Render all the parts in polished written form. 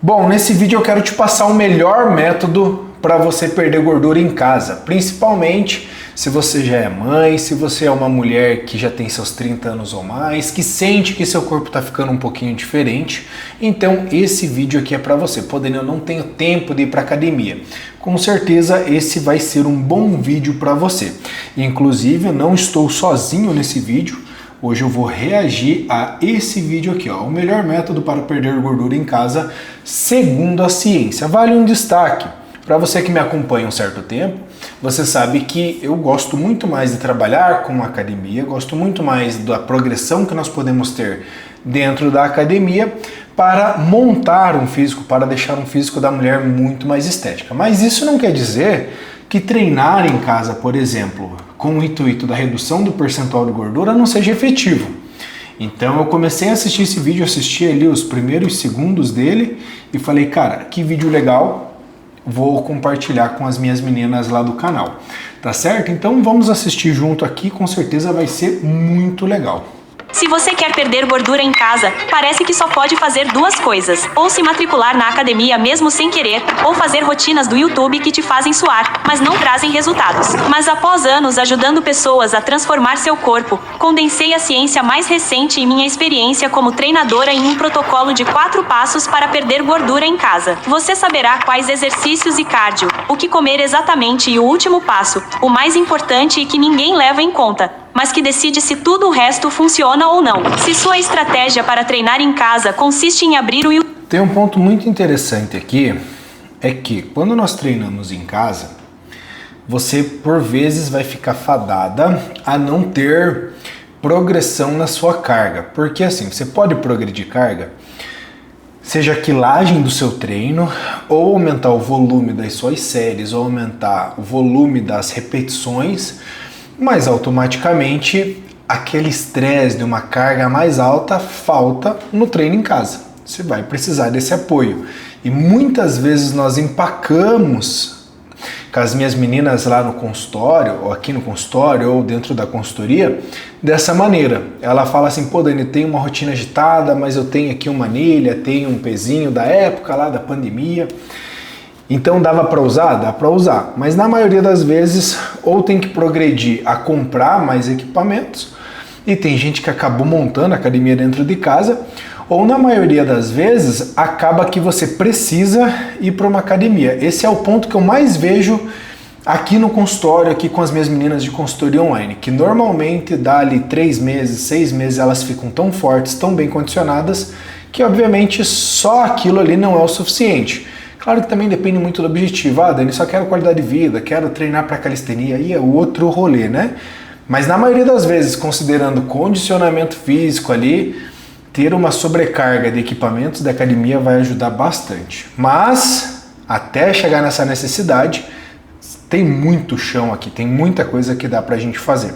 Bom, nesse vídeo eu quero te passar o melhor método para você perder gordura em casa, principalmente se você já é mãe, se você é uma mulher que já tem seus 30 anos ou mais, que sente que seu corpo está ficando um pouquinho diferente. Então esse vídeo aqui é para você. Porém, eu não tenho tempo de ir para academia. Com certeza esse vai ser um bom vídeo para você. Inclusive eu não estou sozinho nesse vídeo. Hoje eu vou reagir a esse vídeo aqui, ó, o melhor método para perder gordura em casa segundo a ciência. Vale um destaque. Para você que me acompanha um certo tempo, você sabe que eu gosto muito mais de trabalhar com academia, gosto muito mais da progressão que nós podemos ter dentro da academia para montar um físico, para deixar um físico da mulher muito mais estética. Mas isso não quer dizer que treinar em casa, por exemplo, com o intuito da redução do percentual de gordura não seja efetivo. Então eu comecei a assistir esse vídeo, assisti ali os primeiros segundos dele e falei, cara, que vídeo legal, vou compartilhar com as minhas meninas lá do canal, tá certo? Então vamos assistir junto aqui, com certeza vai ser muito legal. Se você quer perder gordura em casa, parece que só pode fazer duas coisas: ou se matricular na academia mesmo sem querer, ou fazer rotinas do YouTube que te fazem suar, mas não trazem resultados. Mas após anos ajudando pessoas a transformar seu corpo, condensei a ciência mais recente e minha experiência como treinadora em um protocolo de 4 passos para perder gordura em casa. Você saberá quais exercícios e cardio, o que comer exatamente e o último passo, o mais importante e que ninguém leva em conta, mas que decide se tudo o resto funciona ou não. Se sua estratégia para treinar em casa consiste em abrir o YouTube... Tem um ponto muito interessante aqui, é que quando nós treinamos em casa, você por vezes vai ficar fadada a não ter progressão na sua carga. Porque assim, você pode progredir carga, seja a quilagem do seu treino, ou aumentar o volume das suas séries, ou aumentar o volume das repetições, mas automaticamente aquele estresse de uma carga mais alta falta no treino em casa. Você vai precisar desse apoio. E muitas vezes nós empacamos com as minhas meninas lá no consultório, ou aqui no consultório, ou dentro da consultoria, dessa maneira. Ela fala assim, pô Dani, tem uma rotina agitada, mas eu tenho aqui uma anilha, tenho um pezinho da época lá da pandemia. Então dava para usar? Dá para usar, mas na maioria das vezes ou tem que progredir a comprar mais equipamentos, e tem gente que acabou montando a academia dentro de casa, ou na maioria das vezes acaba que você precisa ir para uma academia. Esse é o ponto que eu mais vejo aqui no consultório, aqui com as minhas meninas de consultoria online, que normalmente dá ali 3 meses, 6 meses, elas ficam tão fortes, tão bem condicionadas, que obviamente só aquilo ali não é o suficiente. Claro que também depende muito do objetivo. Ah, Dani, só quero qualidade de vida, quero treinar para calistenia, aí é outro rolê, né? Mas na maioria das vezes, considerando condicionamento físico ali, ter uma sobrecarga de equipamentos da academia vai ajudar bastante. Mas, até chegar nessa necessidade, tem muito chão aqui, tem muita coisa que dá pra gente fazer.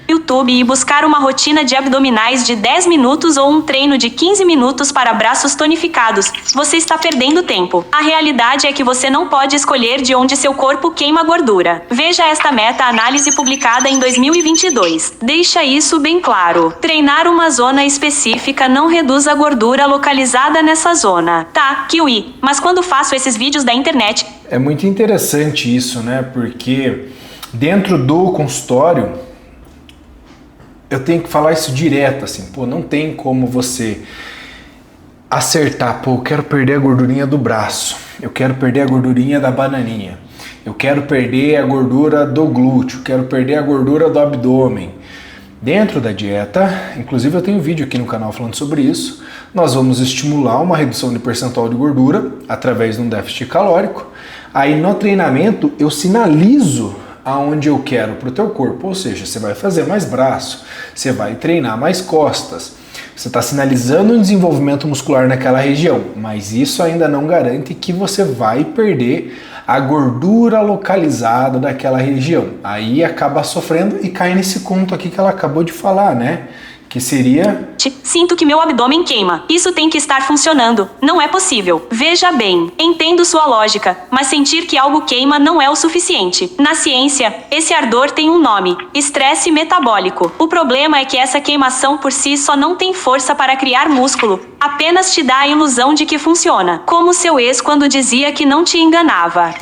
YouTube e buscar uma rotina de abdominais de 10 minutos ou um treino de 15 minutos para braços tonificados, você está perdendo tempo. A realidade é que você não pode escolher de onde seu corpo queima gordura. Veja esta meta-análise publicada em 2022. Deixa isso bem claro. Treinar uma zona específica não reduz a gordura localizada nessa zona. Tá, Kiwi, mas quando faço esses vídeos da internet... É muito interessante isso, né? Porque dentro do consultório, eu tenho que falar isso direto, assim, pô, não tem como você acertar, pô, eu quero perder a gordurinha do braço, eu quero perder a gordurinha da bananinha, eu quero perder a gordura do glúteo, quero perder a gordura do abdômen. Dentro da dieta, inclusive eu tenho um vídeo aqui no canal falando sobre isso, nós vamos estimular uma redução de percentual de gordura através de um déficit calórico. Aí no treinamento eu sinalizo aonde eu quero para o teu corpo, ou seja, você vai fazer mais braço, você vai treinar mais costas, você está sinalizando um desenvolvimento muscular naquela região, mas isso ainda não garante que você vai perder a gordura localizada daquela região. Aí acaba sofrendo e cai nesse conto aqui que ela acabou de falar, né? que seria... Sinto que meu abdômen queima. Isso tem que estar funcionando. Não é possível. Veja bem, entendo sua lógica, mas sentir que algo queima não é o suficiente. Na ciência, esse ardor tem um nome: estresse metabólico. O problema é que essa queimação por si só não tem força para criar músculo. Apenas te dá a ilusão de que funciona. Como seu ex quando dizia que não te enganava.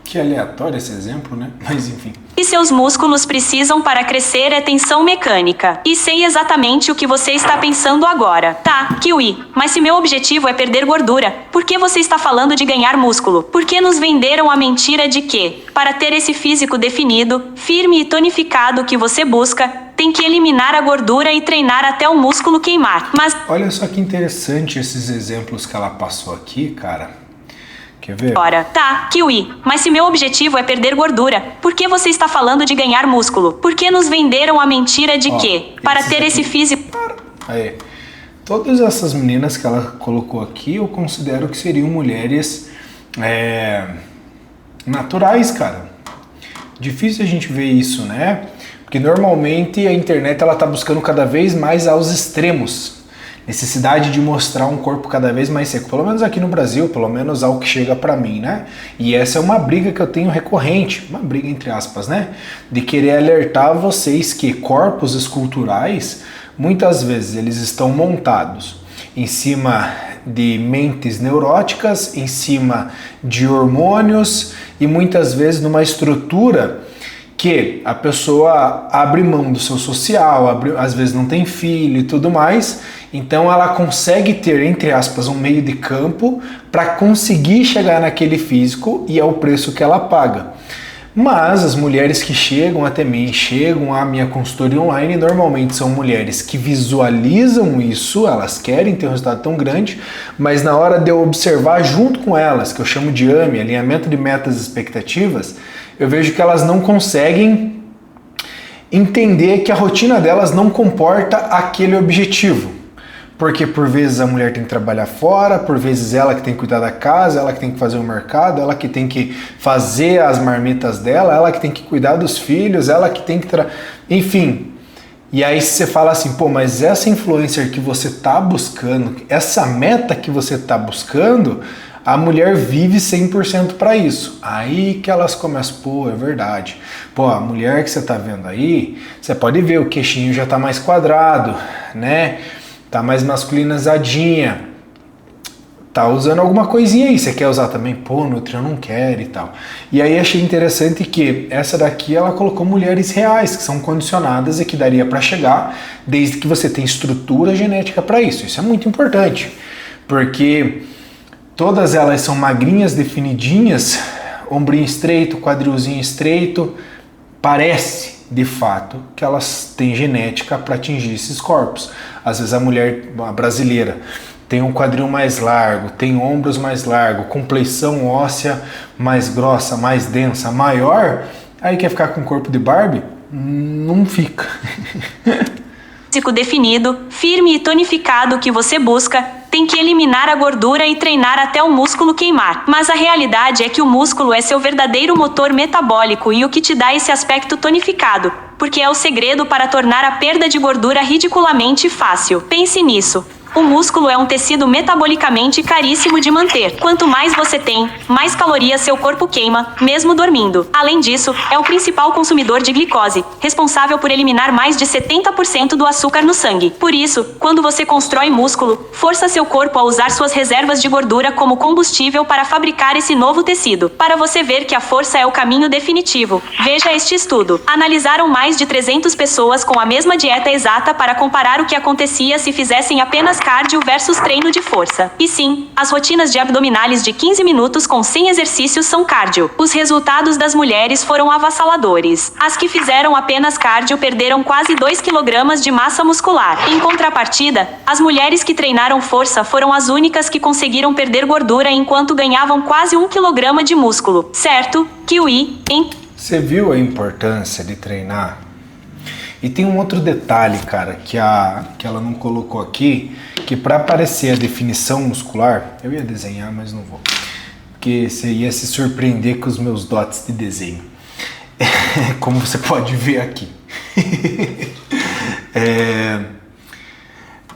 Que aleatório esse exemplo, né? Mas enfim. E seus músculos precisam para crescer é tensão mecânica. E sei exatamente o que você está pensando agora. Tá, Kiwi, mas se meu objetivo é perder gordura, por que você está falando de ganhar músculo? Por que nos venderam a mentira de que, para ter esse físico definido, firme e tonificado que você busca, tem que eliminar a gordura e treinar até o músculo queimar? Mas... Olha só que interessante esses exemplos que ela passou aqui, cara. Quer ver? Ora, tá, Kiwi, mas se meu objetivo é perder gordura, por que você está falando de ganhar músculo? Por que nos venderam a mentira de que, para ter esse físico... Aí, todas essas meninas que ela colocou aqui, eu considero que seriam mulheres naturais, cara. Difícil a gente ver isso, né? Porque normalmente a internet ela tá buscando cada vez mais aos extremos. Necessidade de mostrar um corpo cada vez mais seco, pelo menos aqui no Brasil, pelo menos ao que chega pra mim, né? E essa é uma briga que eu tenho recorrente, uma briga entre aspas, né? De querer alertar vocês que corpos esculturais, muitas vezes eles estão montados em cima de mentes neuróticas, em cima de hormônios e muitas vezes numa estrutura que a pessoa abre mão do seu social, às vezes não tem filho e tudo mais, então ela consegue ter, entre aspas, um meio de campo para conseguir chegar naquele físico e é o preço que ela paga. Mas as mulheres que chegam até mim, chegam à minha consultoria online, normalmente são mulheres que visualizam isso, elas querem ter um resultado tão grande, mas na hora de eu observar junto com elas, que eu chamo de AME, alinhamento de metas e expectativas, eu vejo que elas não conseguem entender que a rotina delas não comporta aquele objetivo. Porque por vezes a mulher tem que trabalhar fora, por vezes ela que tem que cuidar da casa, ela que tem que fazer o mercado, ela que tem que fazer as marmitas dela, ela que tem que cuidar dos filhos, ela que tem que... Enfim. E aí você fala assim, pô, mas essa influencer que você tá buscando, essa meta que você tá buscando, a mulher vive 100% para isso. Aí que elas começam, pô, é verdade. Pô, a mulher que você tá vendo aí, você pode ver, o queixinho já tá mais quadrado, né? Tá mais masculinizadinha, tá usando alguma coisinha aí, você quer usar também? Pô, Nutri, eu não quero e tal. E aí achei interessante que essa daqui ela colocou mulheres reais, que são condicionadas e que daria para chegar, desde que você tenha estrutura genética para isso. Isso é muito importante, porque todas elas são magrinhas, definidinhas, ombrinho estreito, quadrilzinho estreito, parece de fato que elas têm genética para atingir esses corpos. Às vezes a mulher brasileira tem um quadril mais largo, tem ombros mais largos, compleição óssea mais grossa, mais densa, maior, aí quer ficar com o corpo de Barbie? Não fica. Físico definido, firme e tonificado que você busca, tem que eliminar a gordura e treinar até o músculo queimar. Mas a realidade é que o músculo é seu verdadeiro motor metabólico e o que te dá esse aspecto tonificado, porque é o segredo para tornar a perda de gordura ridiculamente fácil. Pense nisso. O músculo é um tecido metabolicamente caríssimo de manter. Quanto mais você tem, mais calorias seu corpo queima, mesmo dormindo. Além disso, é o principal consumidor de glicose, responsável por eliminar mais de 70% do açúcar no sangue. Por isso, quando você constrói músculo, força seu corpo a usar suas reservas de gordura como combustível para fabricar esse novo tecido. Para você ver que a força é o caminho definitivo, veja este estudo. Analisaram mais de 300 pessoas com a mesma dieta exata para comparar o que acontecia se fizessem apenas cardio versus treino de força. E sim, as rotinas de abdominais de 15 minutos com 100 exercícios são cardio. Os resultados das mulheres foram avassaladores. As que fizeram apenas cardio perderam quase 2 kg de massa muscular. Em contrapartida, as mulheres que treinaram força foram as únicas que conseguiram perder gordura enquanto ganhavam quase 1 kg de músculo. Certo, Kiwi, hein? Você viu a importância de treinar? E tem um outro detalhe, cara, que ela não colocou aqui, que para aparecer a definição muscular, eu ia desenhar, mas não vou, porque você ia se surpreender com os meus dotes de desenho, como você pode ver aqui.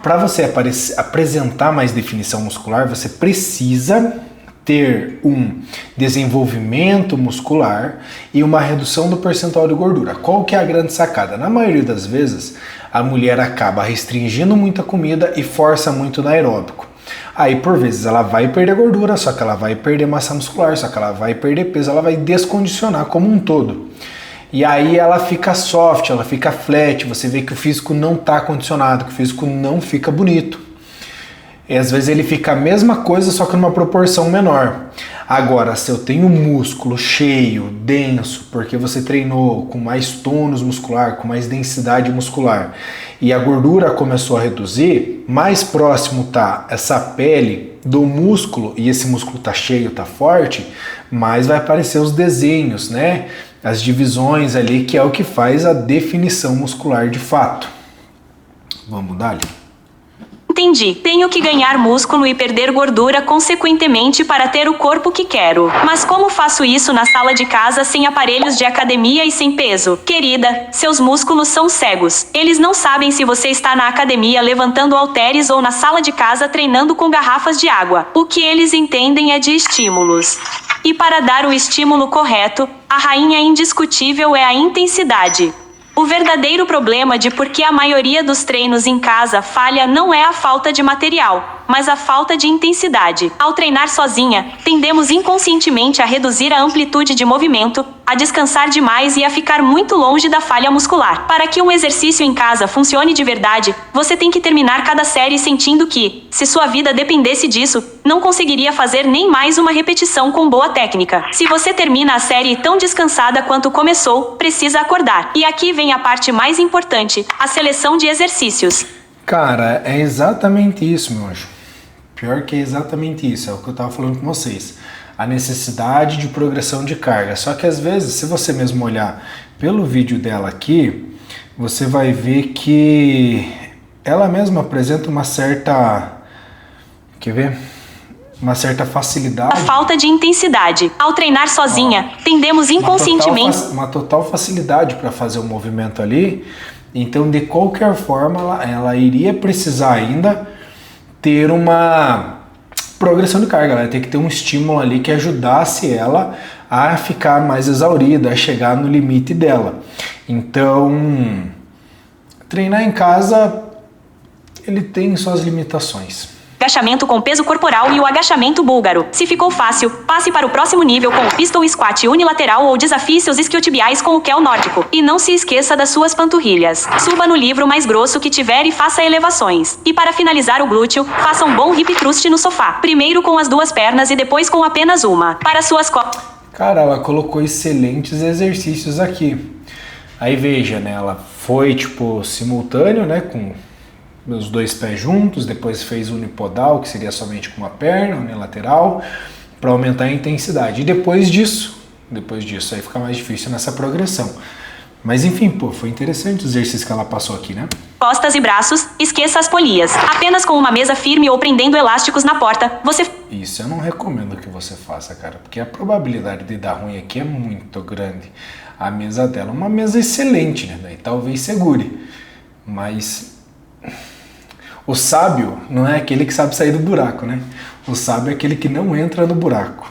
Para você apresentar mais definição muscular, você precisa ter um desenvolvimento muscular e uma redução do percentual de gordura. Qual que é a grande sacada? Na maioria das vezes, a mulher acaba restringindo muita comida e força muito no aeróbico. Aí, por vezes, ela vai perder gordura, só que ela vai perder massa muscular, só que ela vai perder peso, ela vai descondicionar como um todo. E aí ela fica soft, ela fica flat, você vê que o físico não está condicionado, que o físico não fica bonito. E às vezes ele fica a mesma coisa, só que numa proporção menor. Agora, se eu tenho músculo cheio, denso, porque você treinou com mais tônus muscular, com mais densidade muscular, e a gordura começou a reduzir, mais próximo tá essa pele do músculo, e esse músculo tá cheio, tá forte, mais vai aparecer os desenhos, né? As divisões ali, que é o que faz a definição muscular de fato. Vamos dar ali. Entendi. Tenho que ganhar músculo e perder gordura consequentemente para ter o corpo que quero. Mas como faço isso na sala de casa sem aparelhos de academia e sem peso? Querida, seus músculos são cegos. Eles não sabem se você está na academia levantando halteres ou na sala de casa treinando com garrafas de água. O que eles entendem é de estímulos. E para dar o estímulo correto, a rainha indiscutível é a intensidade. O verdadeiro problema de por que a maioria dos treinos em casa falha não é a falta de material, mas a falta de intensidade. Ao treinar sozinha, tendemos inconscientemente a reduzir a amplitude de movimento, a descansar demais e a ficar muito longe da falha muscular. Para que um exercício em casa funcione de verdade, você tem que terminar cada série sentindo que, se sua vida dependesse disso, não conseguiria fazer nem mais uma repetição com boa técnica. Se você termina a série tão descansada quanto começou, precisa acordar. E aqui vem a parte mais importante, a seleção de exercícios. Cara, é exatamente isso, meu anjo. Pior que é exatamente isso, é o que eu estava falando com vocês. A necessidade de progressão de carga. Só que às vezes, se você mesmo olhar pelo vídeo dela aqui, você vai ver que ela mesma apresenta uma certa... Quer ver? Uma certa facilidade. A falta de intensidade. Ao treinar sozinha, tendemos inconscientemente... Uma total facilidade para fazer o movimento ali. Então, de qualquer forma, ela iria precisar ainda ter uma progressão de carga. Ela ia ter que ter um estímulo ali que ajudasse ela a ficar mais exaurida, a chegar no limite dela. Então, treinar em casa, ele tem suas limitações. Agachamento com peso corporal e o agachamento búlgaro. Se ficou fácil, passe para o próximo nível com o pistol squat unilateral ou desafie seus isquiotibiais com o Kel nórdico. E não se esqueça das suas panturrilhas. Suba no livro mais grosso que tiver e faça elevações. E para finalizar o glúteo, faça um bom hip thrust no sofá. Primeiro com as duas pernas e depois com apenas uma. Para suas costas. Cara, ela colocou excelentes exercícios aqui. Aí veja, né? Ela foi tipo simultâneo, né? Com os dois pés juntos, depois fez unipodal, que seria somente com uma perna, unilateral, para aumentar a intensidade. E depois disso aí fica mais difícil nessa progressão. Mas enfim, pô, foi interessante o exercício que ela passou aqui, né? Costas e braços, esqueça as polias. Apenas com uma mesa firme ou prendendo elásticos na porta, você... Isso eu não recomendo que você faça, cara, porque a probabilidade de dar ruim aqui é muito grande. A mesa dela é uma mesa excelente, né? Daí talvez segure, mas... O sábio não é aquele que sabe sair do buraco, né? O sábio é aquele que não entra no buraco.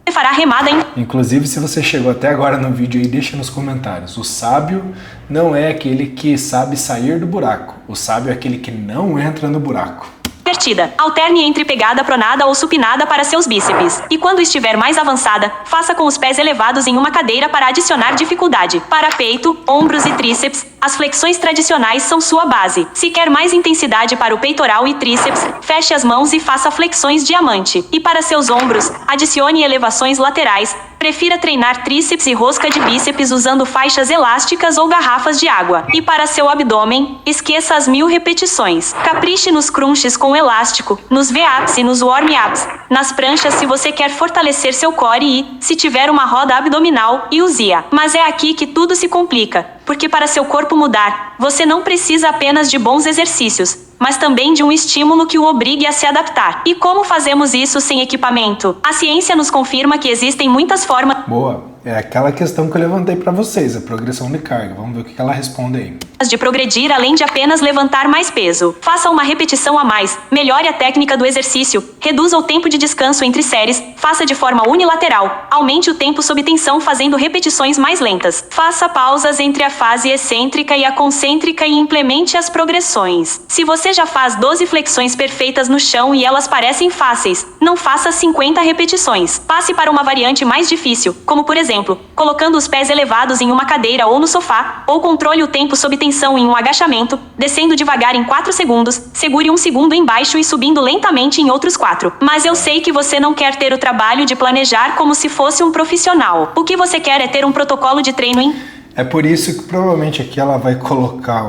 Você fará remada em... Inclusive, se você chegou até agora no vídeo aí, deixa nos comentários. O sábio não é aquele que sabe sair do buraco. O sábio é aquele que não entra no buraco. Invertida. Alterne entre pegada pronada ou supinada para seus bíceps. E quando estiver mais avançada, faça com os pés elevados em uma cadeira para adicionar dificuldade. Para peito, ombros e tríceps, as flexões tradicionais são sua base. Se quer mais intensidade para o peitoral e tríceps, feche as mãos e faça flexões diamante. E para seus ombros, adicione elevações laterais. Prefira treinar tríceps e rosca de bíceps usando faixas elásticas ou garrafas de água. E para seu abdômen, esqueça as 1000 repetições. Capriche nos crunches com elástico, nos V-ups e nos warm-ups. Nas pranchas se você quer fortalecer seu core e, se tiver uma roda abdominal, use-a. Mas é aqui que tudo se complica, porque para seu corpo mudar, você não precisa apenas de bons exercícios, mas também de um estímulo que o obrigue a se adaptar. E como fazemos isso sem equipamento? A ciência nos confirma que existem muitas formas... Boa! É aquela questão que eu levantei para vocês, a progressão de carga. Vamos ver o que ela responde aí. De progredir além de apenas levantar mais peso. Faça uma repetição a mais, melhore a técnica do exercício, reduza o tempo de descanso entre séries, faça de forma unilateral, aumente o tempo sob tensão fazendo repetições mais lentas. Faça pausas entre a fase excêntrica e a concêntrica e implemente as progressões. Se você já faz 12 flexões perfeitas no chão e elas parecem fáceis, não faça 50 repetições. Passe para uma variante mais difícil, como por exemplo, colocando os pés elevados em uma cadeira ou no sofá, ou controle o tempo sob tensão em um agachamento, descendo devagar em 4 segundos, segure 1 segundo embaixo e subindo lentamente em outros 4. Mas eu sei que você não quer ter o trabalho de planejar como se fosse um profissional. O que você quer é ter um protocolo de treino em... É por isso que provavelmente aqui ela vai colocar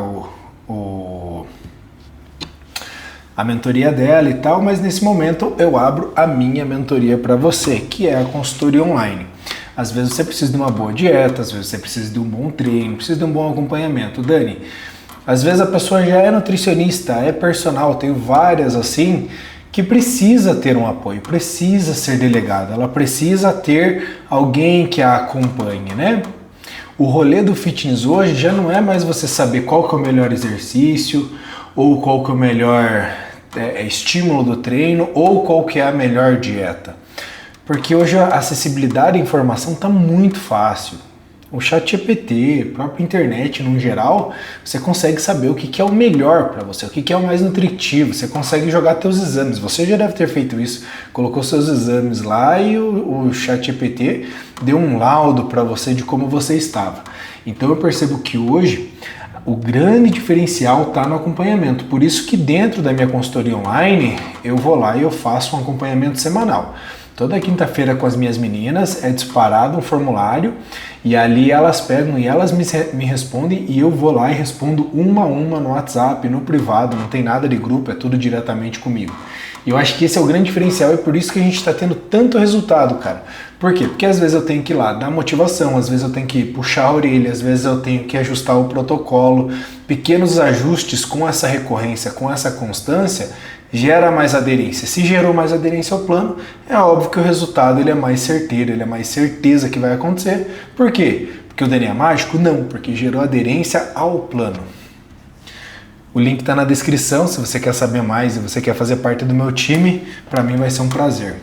a mentoria dela e tal, mas nesse momento eu abro a minha mentoria para você, que é a consultoria online. Às vezes você precisa de uma boa dieta, às vezes você precisa de um bom treino, precisa de um bom acompanhamento. Dani, às vezes a pessoa já é nutricionista, é personal, tenho várias assim, que precisa ter um apoio, precisa ser delegada, ela precisa ter alguém que a acompanhe, né? O rolê do fitness hoje já não é mais você saber qual que é o melhor exercício, ou qual que é o melhor estímulo do treino, ou qual que é a melhor dieta. Porque hoje a acessibilidade à informação está muito fácil. O ChatGPT, a própria internet no geral, você consegue saber o que é o melhor para você, o que é o mais nutritivo, você consegue jogar seus exames. Você já deve ter feito isso, colocou seus exames lá e o ChatGPT deu um laudo para você de como você estava. Então eu percebo que hoje o grande diferencial está no acompanhamento. Por isso que dentro da minha consultoria online, eu vou lá e eu faço um acompanhamento semanal. Toda quinta-feira com as minhas meninas é disparado um formulário e ali elas pegam e elas me respondem e eu vou lá e respondo uma a uma no WhatsApp, no privado, não tem nada de grupo, é tudo diretamente comigo. E eu acho que esse é o grande diferencial e por isso que a gente está tendo tanto resultado, cara. Por quê? Porque às vezes eu tenho que ir lá dar motivação, às vezes eu tenho que puxar a orelha, às vezes eu tenho que ajustar o protocolo. Pequenos ajustes com essa recorrência, com essa constância, gera mais aderência. Se gerou mais aderência ao plano, é óbvio que o resultado ele é mais certeiro, ele é mais certeza que vai acontecer. Por quê? Porque o DNA é mágico? Não, porque gerou aderência ao plano. O link está na descrição, se você quer saber mais e você quer fazer parte do meu time, para mim vai ser um prazer.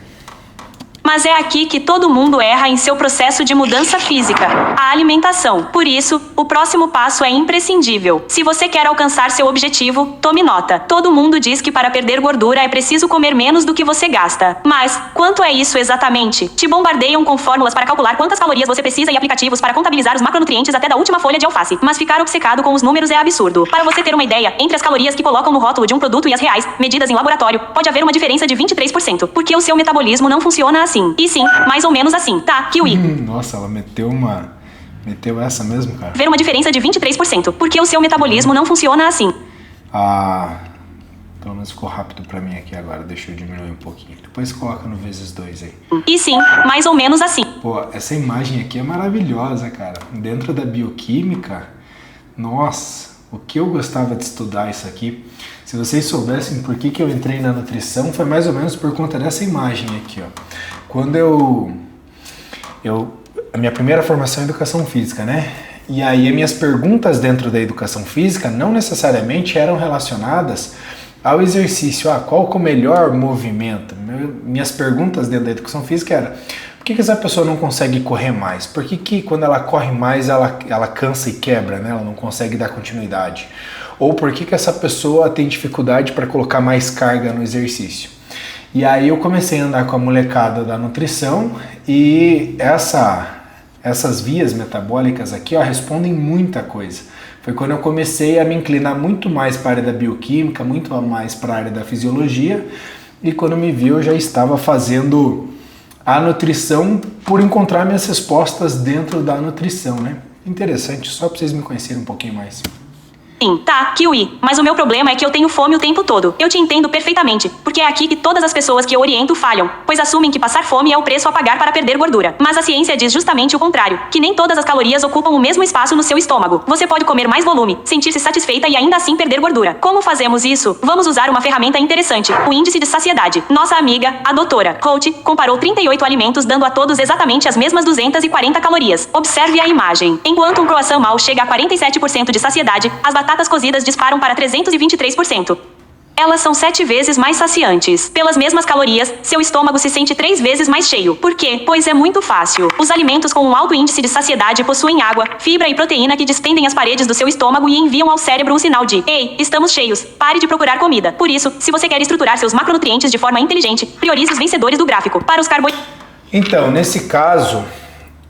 Mas é aqui que todo mundo erra em seu processo de mudança física, a alimentação. Por isso, o próximo passo é imprescindível. Se você quer alcançar seu objetivo, tome nota. Todo mundo diz que para perder gordura é preciso comer menos do que você gasta. Mas, quanto é isso exatamente? Te bombardeiam com fórmulas para calcular quantas calorias você precisa e aplicativos para contabilizar os macronutrientes até da última folha de alface. Mas ficar obcecado com os números é absurdo. Para você ter uma ideia, entre as calorias que colocam no rótulo de um produto e as reais, medidas em laboratório, pode haver uma diferença de 23%, porque o seu metabolismo não funciona assim. E sim, mais ou menos assim, tá? Kiwi. Nossa, ela meteu essa mesmo, cara? Ver uma diferença de 23%, porque o seu metabolismo não funciona assim. Pelo menos ficou rápido pra mim aqui agora, deixa eu diminuir um pouquinho. Depois coloca no vezes 2 aí. E sim, mais ou menos assim. Pô, essa imagem aqui é maravilhosa, cara. Dentro da bioquímica, nossa, o que eu gostava de estudar isso aqui. Se vocês soubessem por que eu entrei na nutrição, foi mais ou menos por conta dessa imagem aqui, ó. Quando a minha primeira formação é educação física, né? E aí as minhas perguntas dentro da educação física não necessariamente eram relacionadas ao exercício. Qual que é o melhor movimento? Minhas perguntas dentro da educação física eram: por que essa pessoa não consegue correr mais? Por que quando ela corre mais ela cansa e quebra, né? Ela não consegue dar continuidade? Ou por que essa pessoa tem dificuldade para colocar mais carga no exercício? E aí eu comecei a andar com a molecada da nutrição e essas vias metabólicas aqui, ó, respondem muita coisa. Foi quando eu comecei a me inclinar muito mais para a área da bioquímica, muito mais para a área da fisiologia, e quando me vi eu já estava fazendo a nutrição por encontrar minhas respostas dentro da nutrição, né? Interessante, só para vocês me conhecerem um pouquinho mais. Tá, Kiwi, mas o meu problema é que eu tenho fome o tempo todo. Eu te entendo perfeitamente, porque é aqui que todas as pessoas que eu oriento falham, pois assumem que passar fome é o preço a pagar para perder gordura. Mas a ciência diz justamente o contrário, que nem todas as calorias ocupam o mesmo espaço no seu estômago. Você pode comer mais volume, sentir-se satisfeita e ainda assim perder gordura. Como fazemos isso? Vamos usar uma ferramenta interessante, o índice de saciedade. Nossa amiga, a doutora Holt, comparou 38 alimentos dando a todos exatamente as mesmas 240 calorias. Observe a imagem. Enquanto um croissant mal chega a 47% de saciedade, as batatas cozidas disparam para 323%. Elas são 7 vezes mais saciantes. Pelas mesmas calorias, seu estômago se sente 3 vezes mais cheio. Por quê? Pois é muito fácil. Os alimentos com um alto índice de saciedade possuem água, fibra e proteína que despendem as paredes do seu estômago e enviam ao cérebro um sinal de: ei, estamos cheios, pare de procurar comida. Por isso, se você quer estruturar seus macronutrientes de forma inteligente, priorize os vencedores do gráfico. Para os carboidratos. Então, nesse caso,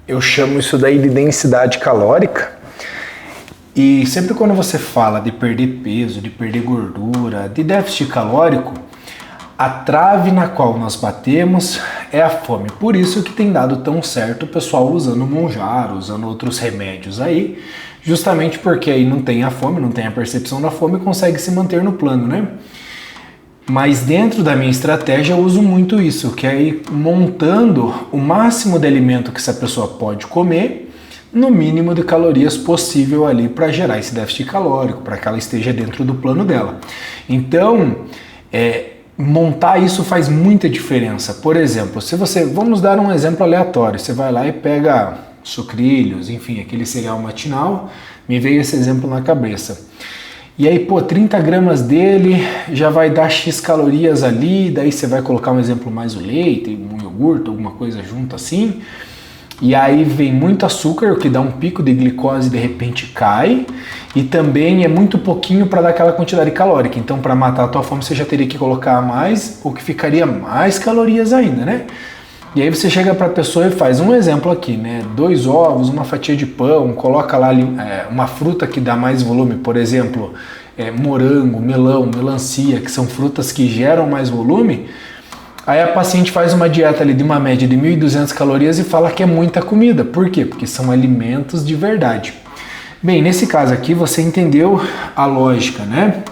eu chamo isso daí de densidade calórica. E sempre quando você fala de perder peso, de perder gordura, de déficit calórico, a trave na qual nós batemos é a fome. Por isso que tem dado tão certo o pessoal usando Mounjaro, usando outros remédios aí, justamente porque aí não tem a fome, não tem a percepção da fome e consegue se manter no plano, né? Mas dentro da minha estratégia eu uso muito isso, que é ir montando o máximo de alimento que essa pessoa pode comer, no mínimo de calorias possível ali para gerar esse déficit calórico, para que ela esteja dentro do plano dela. Então, montar isso faz muita diferença. Por exemplo, se você, vamos dar um exemplo aleatório, você vai lá e pega sucrilhos, enfim, aquele cereal matinal, me veio esse exemplo na cabeça. E aí, 30 gramas dele já vai dar X calorias ali, daí você vai colocar um exemplo mais o leite, um iogurte, alguma coisa junto assim, e aí vem muito açúcar, o que dá um pico de glicose e de repente cai, e também é muito pouquinho para dar aquela quantidade calórica, então para matar a tua fome você já teria que colocar mais, o que ficaria mais calorias ainda, né? E aí você chega para a pessoa e faz um exemplo aqui, né? 2 ovos, uma fatia de pão, coloca lá uma fruta que dá mais volume, por exemplo, morango, melão, melancia, que são frutas que geram mais volume. Aí a paciente faz uma dieta ali de uma média de 1.200 calorias e fala que é muita comida. Por quê? Porque são alimentos de verdade. Bem, nesse caso aqui você entendeu a lógica, né?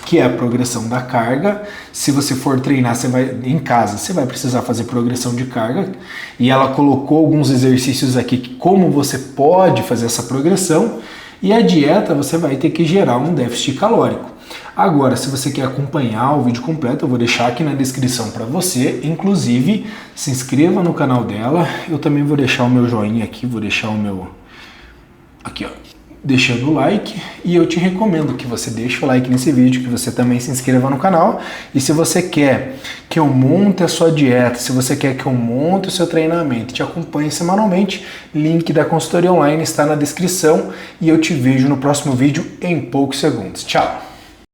Que é a progressão da carga. Se você for treinar em casa, você vai precisar fazer progressão de carga. E ela colocou alguns exercícios aqui, como você pode fazer essa progressão. E a dieta você vai ter que gerar um déficit calórico. Agora, se você quer acompanhar o vídeo completo, eu vou deixar aqui na descrição para você. Inclusive, se inscreva no canal dela. Eu também vou deixar o meu joinha aqui, vou deixar o meu... Aqui, ó. Deixando o like, e eu te recomendo que você deixe o like nesse vídeo, que você também se inscreva no canal. E se você quer que eu monte a sua dieta, se você quer que eu monte o seu treinamento, te acompanhe semanalmente, link da consultoria online está na descrição, e eu te vejo no próximo vídeo em poucos segundos. Tchau!